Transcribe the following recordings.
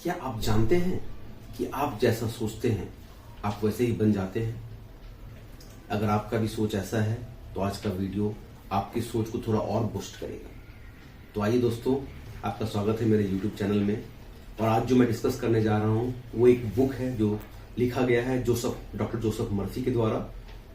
क्या आप जानते हैं कि आप जैसा सोचते हैं आप वैसे ही बन जाते हैं? अगर आपका भी सोच ऐसा है तो आज का वीडियो आपकी सोच को थोड़ा और बूस्ट करेगा। तो आइए दोस्तों, आपका स्वागत है मेरे YouTube चैनल में। और आज जो मैं डिस्कस करने जा रहा हूं वो एक बुक है जो लिखा गया है डॉक्टर जोसेफ मर्फी के द्वारा,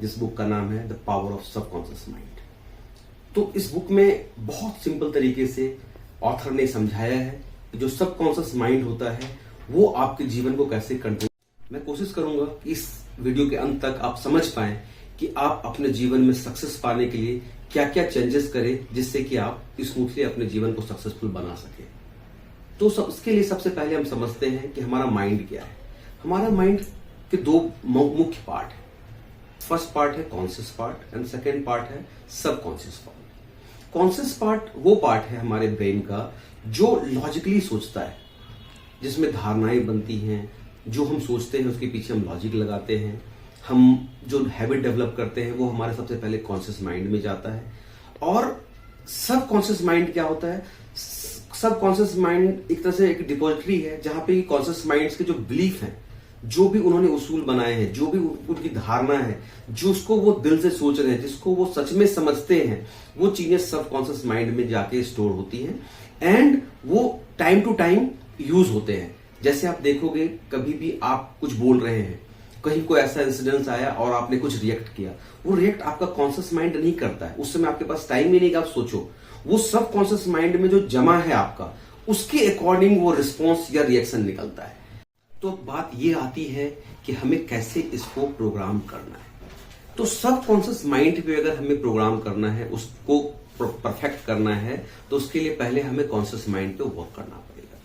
जिस बुक का नाम है the power of subconscious mind. तो इस बुक में बहुत सिंपल तरीके से ऑथर ने समझाया है कि जो सबकॉन्शियस माइंड होता है वो आपके जीवन को कैसे कंट्रोल। मैं कोशिश करूंगा कि इस वीडियो के अंत तक आप समझ पाएं कि आप अपने जीवन में सक्सेस पाने के लिए क्या क्या चेंजेस करें जिससे कि आप स्मूथली अपने जीवन को सक्सेसफुल बना सके। तो इसके लिए सबसे पहले हम समझते हैं कि हमारा माइंड क्या है। हमारा माइंड के दो मुख्य पार्ट है। फर्स्ट पार्ट है conscious part and second part है सबकॉन्शियस पार्ट। कॉन्शियस पार्ट वो पार्ट है हमारे ब्रेन का जो लॉजिकली सोचता है, जिसमें धारणाएं बनती हैं। जो हम सोचते हैं उसके पीछे हम लॉजिक लगाते हैं। हम जो हैबिट डेवलप करते हैं वो हमारे सबसे पहले कॉन्शियस माइंड में जाता है। और सबकॉन्शियस माइंड क्या होता है? सबकॉन्शियस माइंड एक तरह से एक डिपॉजिटरी है जहां पे कॉन्शियस माइंड के जो बिलीफ हैं, जो भी उन्होंने उसूल बनाए हैं, जो भी उनकी धारणा है, जो उसको वो दिल से सोच रहे हैं, जिसको वो सच में समझते हैं, वो चीजें सबकॉन्शियस माइंड में जाके स्टोर होती हैं एंड वो टाइम टू टाइम यूज होते हैं। जैसे आप देखोगे, कभी भी आप कुछ बोल रहे हैं, कहीं कोई ऐसा इंसिडेंस आया और आपने कुछ रिएक्ट किया, वो रिएक्ट आपका कॉन्शियस माइंड नहीं करता है। उस समय आपके पास टाइम ही नहीं कि आप सोचो। वो सबकॉन्शियस माइंड में जो जमा है आपका, उसके अकॉर्डिंग वो रिस्पॉन्स या रिएक्शन निकलता है। तो बात ये आती है कि हमें कैसे इसको प्रोग्राम करना है। तो सबकॉन्शियस माइंड पे अगर हमें प्रोग्राम करना है, उसको परफेक्ट करना है, तो उसके लिए पहले हमें कॉन्शियस माइंड पे वर्क करना पड़ेगा।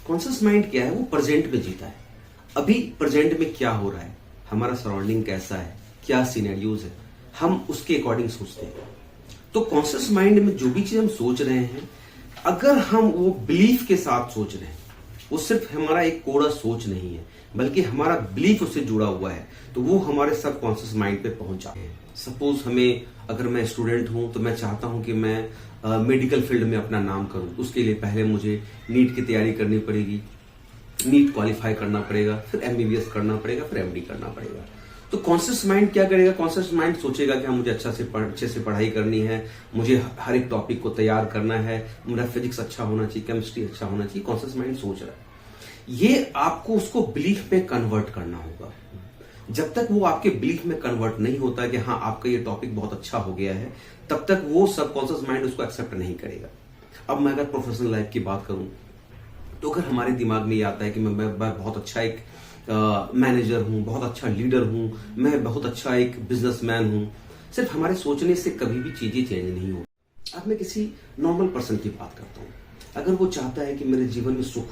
कॉन्शियस माइंड क्या है? वो प्रेजेंट में जीता है। अभी प्रेजेंट में क्या हो रहा है, हमारा सराउंडिंग कैसा है, क्या सिनेरियोज है, हम उसके अकॉर्डिंग सोचते हैं। तो कॉन्शियस माइंड में जो भी चीज हम सोच रहे हैं, अगर हम वो बिलीफ के साथ सोच रहे हैं, वो सिर्फ हमारा एक कोरा सोच नहीं है बल्कि हमारा बिलीफ उससे जुड़ा हुआ है, तो वो हमारे सबकॉन्शियस माइंड पे पहुंच जाते हैं। सपोज अगर मैं स्टूडेंट हूं तो मैं चाहता हूं कि मैं मेडिकल फील्ड में अपना नाम करूं। उसके लिए पहले मुझे नीट की तैयारी करनी पड़ेगी, नीट क्वालिफाई करना पड़ेगा, फिर एमबीबीएस करना पड़ेगा, फिर एमडी करना पड़ेगा। तो कॉन्शियस माइंड क्या करेगा? कॉन्शियस माइंड सोचेगा कि हाँ, मुझे अच्छे से पढ़ाई करनी है, मुझे हर एक टॉपिक को तैयार करना है, मेरा फिजिक्स अच्छा होना चाहिए, केमिस्ट्री अच्छा होना चाहिए। कॉन्शियस माइंड सोच रहा है। ये आपको उसको बिलीफ में कन्वर्ट करना होगा। जब तक वो आपके बिलीफ में कन्वर्ट नहीं होता कि हाँ आपका ये टॉपिक बहुत अच्छा हो गया है, तब तक वो सबकॉन्शियस माइंड उसको एक्सेप्ट नहीं करेगा। अब मैं अगर प्रोफेशनल लाइफ की बात करूं, तो अगर हमारे दिमाग में ये आता है कि मैं बहुत अच्छा एक मैनेजर हूं, बहुत अच्छा लीडर हूं, मैं बहुत अच्छा एक बिजनेसमैन हूं, सिर्फ हमारे सोचने से कभी भी चीजें चेंज नहीं हो। अब मैं किसी नॉर्मल पर्सन की बात करता हूं। अगर वो चाहता है कि मेरे जीवन में सुख,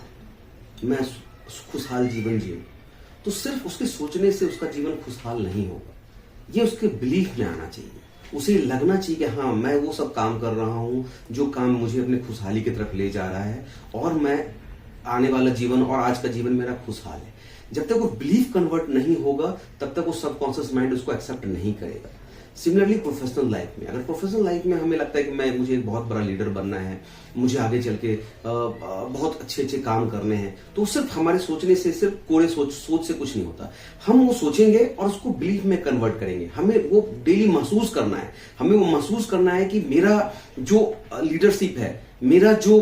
मैं खुशहाल जीवन जीऊं, तो सिर्फ उसके सोचने से उसका जीवन खुशहाल नहीं होगा। ये उसके बिलीफ में आना चाहिए। उसे लगना चाहिए कि हाँ, मैं वो सब काम कर रहा हूं जो काम मुझे अपने खुशहाली की तरफ ले जा रहा है, और मैं आने वाला जीवन और आज का जीवन मेरा खुशहाल है। जब तक वो बिलीफ कन्वर्ट नहीं होगा, तब तक वो सबकॉन्शियस माइंड उसको एक्सेप्ट नहीं करेगा। सिमिलरली प्रोफेशनल लाइफ में, अगर प्रोफेशनल लाइफ में हमें लगता है कि मुझे एक बहुत बड़ा लीडर बनना है, मुझे आगे चल के बहुत अच्छे काम करने हैं, तो सिर्फ हमारे सोचने से, सिर्फ कोरे सोच से कुछ नहीं होता। हम वो सोचेंगे और उसको बिलीफ में कन्वर्ट करेंगे। हमें वो डेली महसूस करना है। हमें वो महसूस करना है कि मेरा जो लीडरशिप है, मेरा जो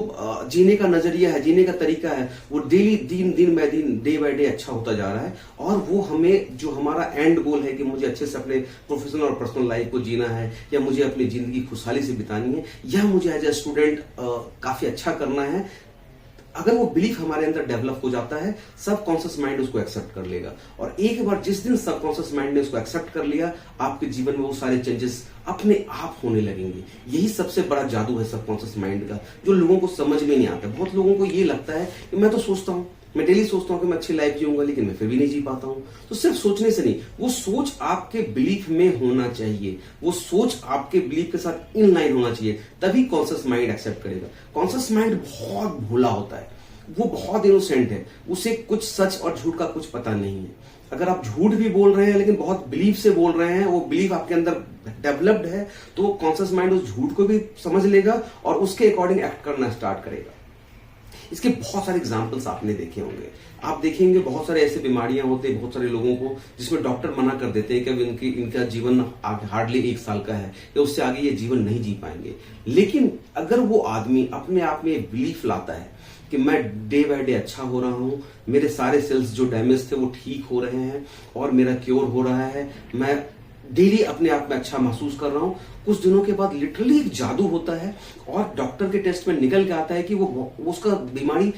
जीने का नजरिया है, जीने का तरीका है, वो डेली दिन बाय दिन, डे बाय डे अच्छा होता जा रहा है। और वो हमें जो हमारा एंड गोल है कि मुझे अच्छे से अपने प्रोफेशनल और पर्सनल लाइफ को जीना है, या मुझे अपनी जिंदगी खुशहाली से बितानी है, या मुझे एज ए स्टूडेंट काफी अच्छा करना है, अगर वो बिलीफ हमारे अंदर डेवलप हो जाता है, सबकॉन्शियस माइंड उसको एक्सेप्ट कर लेगा। और एक बार जिस दिन सबकॉन्शियस माइंड ने उसको एक्सेप्ट कर लिया, आपके जीवन में वो सारे चेंजेस अपने आप होने लगेंगे। यही सबसे बड़ा जादू है सबकॉन्शियस माइंड का, जो लोगों को समझ में नहीं आता। बहुत लोगों को ये लगता है कि मैं तो सोचता हूं, मैं डेली सोचता हूं कि मैं अच्छी लाइफ जीऊंगा, लेकिन मैं फिर भी नहीं जी पाता हूं। तो सिर्फ सोचने से नहीं, वो सोच आपके बिलीफ में होना चाहिए। वो सोच आपके बिलीफ के साथ इन लाइन होना चाहिए, तभी कॉन्शियस माइंड एक्सेप्ट करेगा। कॉन्शियस माइंड बहुत भोला होता है, वो बहुत इनोसेंट है। उसे कुछ सच और झूठ का कुछ पता नहीं है। अगर आप झूठ भी बोल रहे हैं लेकिन बहुत बिलीफ से बोल रहे हैं, वो बिलीफ आपके अंदर डेवलप्ड है, तो कॉन्शियस माइंड उस झूठ को भी समझ लेगा और उसके अकॉर्डिंग एक्ट करना स्टार्ट करेगा। इसके बहुत सारे एग्जाम्पल्स आपने देखे होंगे। आप देखेंगे बहुत सारे ऐसे बीमारियां होते हैं बहुत सारे लोगों को जिसमें डॉक्टर मना कर देते हैं कि इनका जीवन हार्डली 1 साल का है या उससे आगे ये जीवन नहीं जी पाएंगे। लेकिन अगर वो आदमी अपने आप में बिलीफ लाता है कि मैं डे बाय डे अच्छा हो रहा हूं, मेरे सारे सेल्स जो डैमेज थे वो ठीक हो रहे हैं और मेरा क्योर हो रहा है, मैं डेली अपने आप में अच्छा महसूस कर रहा हूं, कुछ दिनों के बाद लिटरली एक जादू होता है और डॉक्टर के टेस्ट में निकल के आता है कि वो उसका बीमारी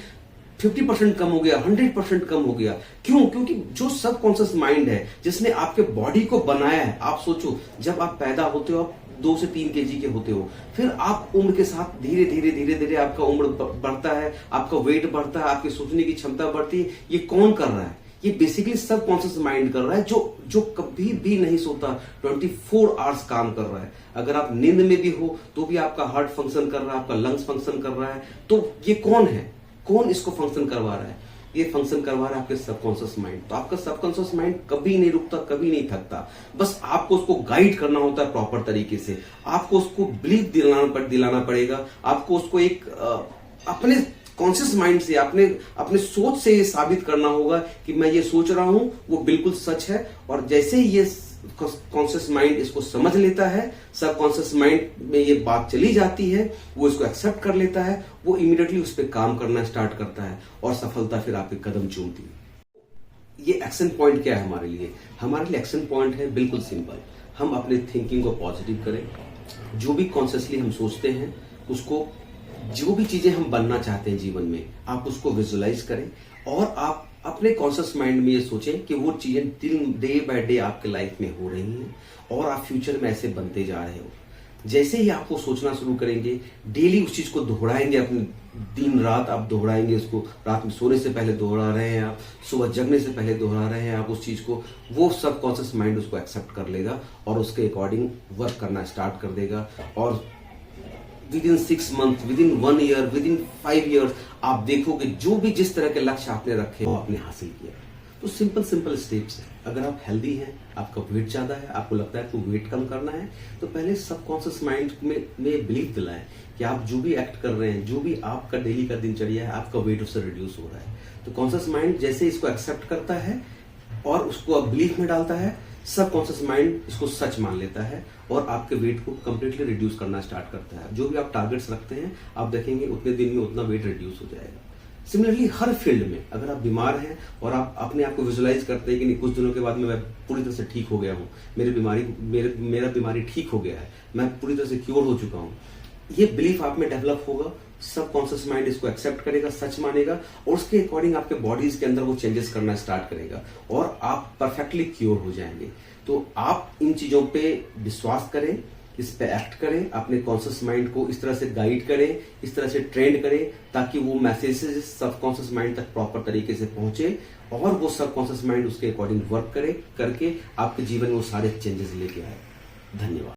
50% कम हो गया, 100% कम हो गया। क्यों? क्योंकि जो सबकॉन्शियस माइंड है जिसने आपके बॉडी को बनाया है, आप सोचो जब आप पैदा होते हो आप 2 से 3 केजी के होते हो, फिर आप उम्र के साथ धीरे धीरे आपका उम्र बढ़ता है, आपका वेट बढ़ता है, आपकी सोचने की क्षमता बढ़ती है। ये कौन कर रहा है? ये बेसिकली सबकॉन्शियस माइंड कर रहा है जो कभी भी नहीं सोता, 24 आवर्स काम कर रहा है। अगर आप नींद में भी हो तो भी आपका हार्ट फंक्शन कर रहा है, आपका लंग्स फंक्शन कर रहा है। तो ये कौन है? कौन इसको फंक्शन करवा रहा है? ये फंक्शन करवा रहा है आपके सबकॉन्शियस माइंड। तो आपका सबकॉन्शियस माइंड कभी नहीं रुकता, कभी नहीं थकता। बस आपको उसको गाइड करना होता है प्रॉपर तरीके से। आपको उसको बिलीफ दिलाना पड़ेगा। आपको उसको एक अपने कॉन्शियस माइंड से, अपने सोच से ये साबित करना होगा कि मैं ये सोच रहा हूं वो बिल्कुल सच है। और जैसे ही ये कॉन्शियस माइंड इसको समझ लेता है, सबकॉन्शियस माइंड में ये बात चली जाती है, वो इसको एक्सेप्ट कर लेता है, वो इमीडिएटली उस पर काम करना स्टार्ट करता है और सफलता फिर आपके कदम चूमती है। ये एक्शन पॉइंट क्या है हमारे लिए? हमारे लिए एक्शन पॉइंट है बिल्कुल सिंपल। हम अपने थिंकिंग को पॉजिटिव करें। जो भी कॉन्शियसली हम सोचते हैं उसको, जो भी चीजें हम बनना चाहते हैं जीवन में, आप उसको विजुअलाइज करें और आप अपने कॉन्शियस माइंड में ये सोचें कि वो चीजें डे बाय डे आपके लाइफ में हो रही हैं और आप फ्यूचर में ऐसे बनते जा रहे हो। जैसे ही आप वो सोचना शुरू करेंगे, डेली उस चीज को दोहराएंगे, अपने दिन रात आप दोहराएंगे उसको। रात में सोने से पहले दोहरा रहे हैं आप, सुबह जगने से पहले दोहरा रहे हैं आप उस चीज को, वो सबकॉन्शियस माइंड उसको एक्सेप्ट कर लेगा और उसके अकॉर्डिंग वर्क करना स्टार्ट कर देगा। और within 6 month, within 1 year, within 5 years आप देखोगे जो भी जिस तरह के लक्ष्य आपने रखे वो आपने हासिल किया। तो सिंपल स्टेप्स है। अगर आप हेल्दी हैं, आपका वेट ज्यादा है, आपको लगता है आपको वेट कम करना है, तो पहले सबकॉन्शियस माइंड में बिलीफ दिलाएं कि आप जो भी एक्ट कर रहे हैं, जो भी आपका डेली का दिनचर्या है, आपका वेट उससे रिड्यूस हो रहा है। तो कॉन्शियस माइंड जैसे इसको एक्सेप्ट करता है और उसको अब बिलीफ में डालता है, सबकॉन्शियस माइंड इसको सच मान लेता है और आपके वेट को कंप्लीटली रिड्यूस करना स्टार्ट करता है। जो भी आप टारगेट्स रखते हैं आप देखेंगे उतने दिन में उतना वेट रिड्यूस हो जाएगा। सिमिलरली हर फील्ड में अगर आप बीमार हैं और आप अपने आप को विजुअलाइज करते हैं कि नहीं कुछ दिनों के बाद मैं पूरी तरह से ठीक हो गया हूं, मेरा बीमारी ठीक हो गया है, मैं पूरी तरह से क्योर हो चुका हूं, ये बिलीफ आप में डेवलप होगा। सबकॉन्शियस माइंड इसको एक्सेप्ट करेगा, सच मानेगा और उसके अकॉर्डिंग आपके बॉडीज के अंदर वो चेंजेस करना स्टार्ट करेगा और आप परफेक्टली क्योर हो जाएंगे। तो आप इन चीजों पे विश्वास करें, इस पे एक्ट करें, अपने कॉन्शियस माइंड को इस तरह से गाइड करें, इस तरह से ट्रेंड करें ताकि वो मैसेजेस सबकॉन्शियस माइंड तक प्रॉपर तरीके से पहुंचे और वो सबकॉन्शियस माइंड उसके अकॉर्डिंग वर्क करे करके आपके जीवन में वो सारे चेंजेस लेके आए। धन्यवाद।